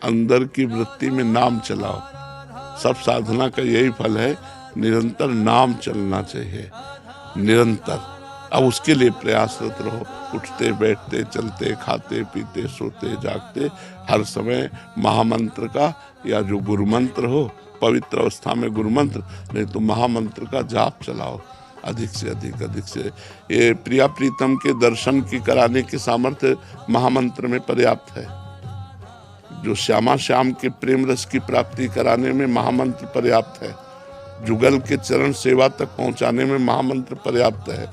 अंदर की वृत्ति में नाम चलाओ। सब साधना का यही फल है, निरंतर नाम चलना चाहिए, निरंतर। अब उसके लिए प्रयासरत रहो, उठते बैठते चलते खाते पीते सोते जागते हर समय महामंत्र का, या जो गुरु मंत्र हो, पवित्र अवस्था में गुरु मंत्र, नहीं तो महामंत्र का जाप चलाओ अधिक से अधिक से। ये प्रिया प्रीतम के दर्शन की कराने की सामर्थ्य महामंत्र में पर्याप्त है। जो श्यामा श्याम के प्रेम रस की प्राप्ति कराने में महामंत्र पर्याप्त है। जुगल के चरण सेवा तक पहुंचाने में महामंत्र पर्याप्त है।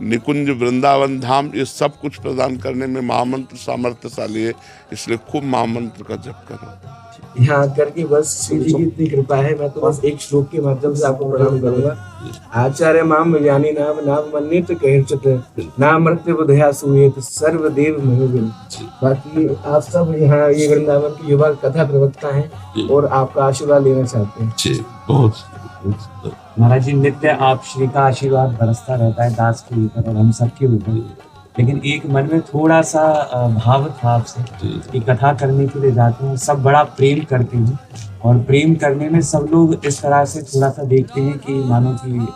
निकुंज वृंदावन धाम ये सब कुछ प्रदान करने में महामंत्र सामर्थ्यशाली है। इसलिए खूब महामंत्र का जप करो। यहाँ करके बस श्री जी की इतनी कृपा है। मैं तो बस एक श्लोक के माध्यम से आपको प्रणाम करूंगा। आचार्य माम ज्ञानी नाम नाम मन्यत कहचत नाम मृत्यु बुधया सुयेत सर्वदेव मनोबिन। बाकी आप सब यहाँ ये वृंदावन की युवा कथा प्रवक्ता हैं और आपका आशीर्वाद लेना चाहते हैं। महाराज जी, नित्य आप श्री का आशीर्वाद बरसता रहता है दास के ऊपर और हम सबके ऊपर, लेकिन एक मन में थोड़ा सा भाव था आपसे कि कथा करने के लिए जाते हैं, सब बड़ा प्रेम करते हैं और प्रेम करने में सब लोग इस तरह से थोड़ा सा देखते हैं कि मानो कि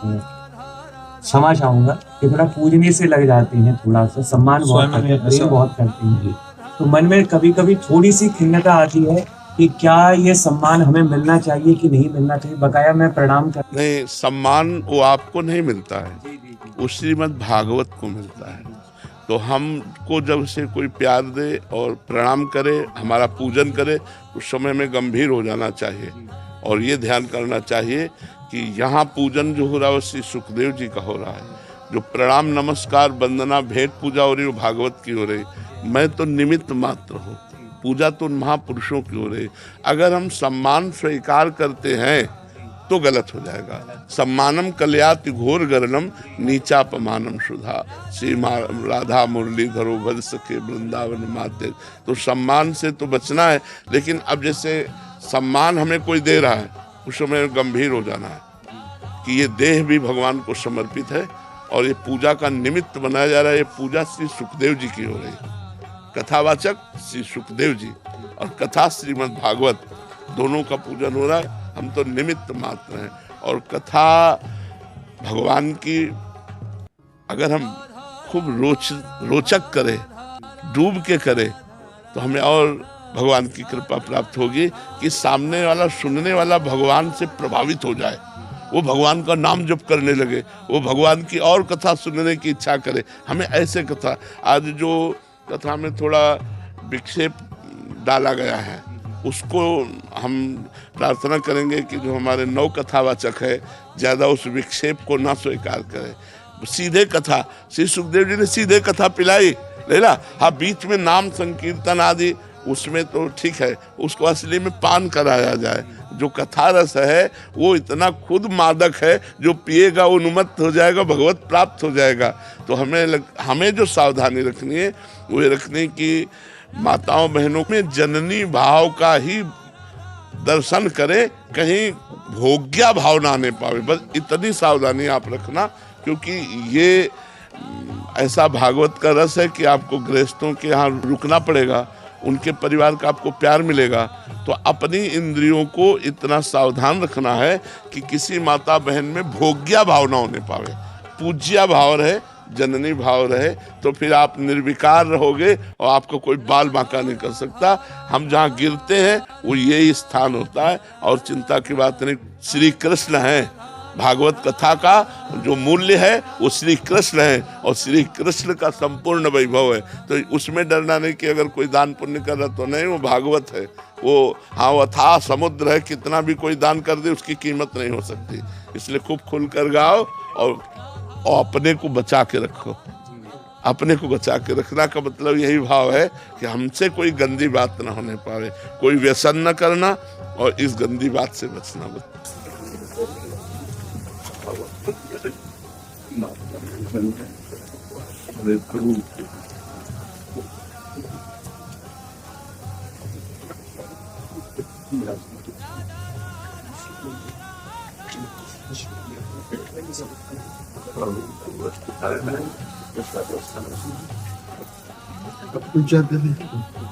क्षमा चाहूंगा कि थोड़ा पूजने से लग जाते हैं, थोड़ा सा सम्मान बहुत करते हैं, प्रेम बहुत करते हैं। तो मन में कभी कभी थोड़ी सी खिन्नता आती है कि क्या ये सम्मान हमें मिलना चाहिए कि नहीं मिलना चाहिए। बकाया मैं प्रणाम कर नहीं, सम्मान वो आपको नहीं मिलता है, वो श्रीमद् भागवत को मिलता है। तो हमको जब से कोई प्यार दे और प्रणाम करे, हमारा पूजन करे, उस समय में गंभीर हो जाना चाहिए और ये ध्यान करना चाहिए कि यहाँ पूजन जो हो रहा है वो श्री सुखदेव जी का हो रहा है। जो प्रणाम नमस्कार वंदना भेंट पूजा हो रही है वो भागवत की हो रही, मैं तो निमित्त मात्र हूँ। पूजा तो महापुरुषों की हो रही। अगर हम सम्मान स्वीकार करते हैं तो गलत हो जाएगा। सम्मानम कल्याति घोर गरणम नीचापमानम सुधा। श्री राधा मुरलीधरो भज सके वृंदावन माते। तो सम्मान से तो बचना है, लेकिन अब जैसे सम्मान हमें कोई दे रहा है उस समय गंभीर हो जाना है कि ये देह भी भगवान को समर्पित है और ये पूजा का निमित्त बनाया जा रहा है। ये पूजा श्री सुखदेव जी की हो रही है। कथावाचक श्री सुखदेव जी और कथा श्रीमद् भागवत, दोनों का पूजन हो रहा है। हम तो निमित्त मात्र हैं। और कथा भगवान की अगर हम खूब रोचक करें, डूब के करें, तो हमें और भगवान की कृपा प्राप्त होगी कि सामने वाला सुनने वाला भगवान से प्रभावित हो जाए, वो भगवान का नाम जप करने लगे, वो भगवान की और कथा सुनने की इच्छा करे। हमें ऐसे कथा, आज जो कथा में थोड़ा विक्षेप डाला गया है उसको हम प्रार्थना करेंगे कि जो हमारे नव कथावाचक है ज़्यादा उस विक्षेप को ना स्वीकार करें। सीधे कथा, श्री सुखदेव जी ने सीधे कथा पिलाई लेला। हाँ, बीच में नाम संकीर्तन आदि उसमें तो ठीक है, उसको असली में पान कराया जाए। जो कथा रस है वो इतना खुद मादक है, जो पिएगा वो उन्मत्त हो जाएगा, भगवत प्राप्त हो जाएगा। तो हमें जो सावधानी रखनी है वो ये रखनी कि माताओं बहनों में जननी भाव का ही दर्शन करें, कहीं भोग्या भाव ना आने पावे। बस इतनी सावधानी आप रखना, क्योंकि ये ऐसा भागवत का रस है कि आपको गृहस्थों के यहाँ रुकना पड़ेगा, उनके परिवार का आपको प्यार मिलेगा। तो अपनी इंद्रियों को इतना सावधान रखना है कि किसी माता बहन में भोग्या भाव ना होने पावे, पूज्या भाव रहे, जननी भाव रहे। तो फिर आप निर्विकार रहोगे और आपको कोई बाल बांका नहीं कर सकता। हम जहाँ गिरते हैं वो यही स्थान होता है और चिंता की बात नहीं। श्री कृष्ण है, भागवत कथा का जो मूल्य है वो श्री कृष्ण है और श्री कृष्ण का संपूर्ण वैभव है। तो उसमें डरना नहीं कि अगर कोई दान पुण्य कर रहा तो नहीं, वो भागवत है। वो हाँ, वो अथाह समुद्र है, कितना भी कोई दान कर दे उसकी कीमत नहीं हो सकती। इसलिए खूब खुल कर गाओ और अपने को बचा के रखो। अपने को बचा के रखना का मतलब यही भाव है कि हमसे कोई गंदी बात ना होने पावे, कोई व्यसन न करना और इस गंदी बात से बचना। पूजा करें।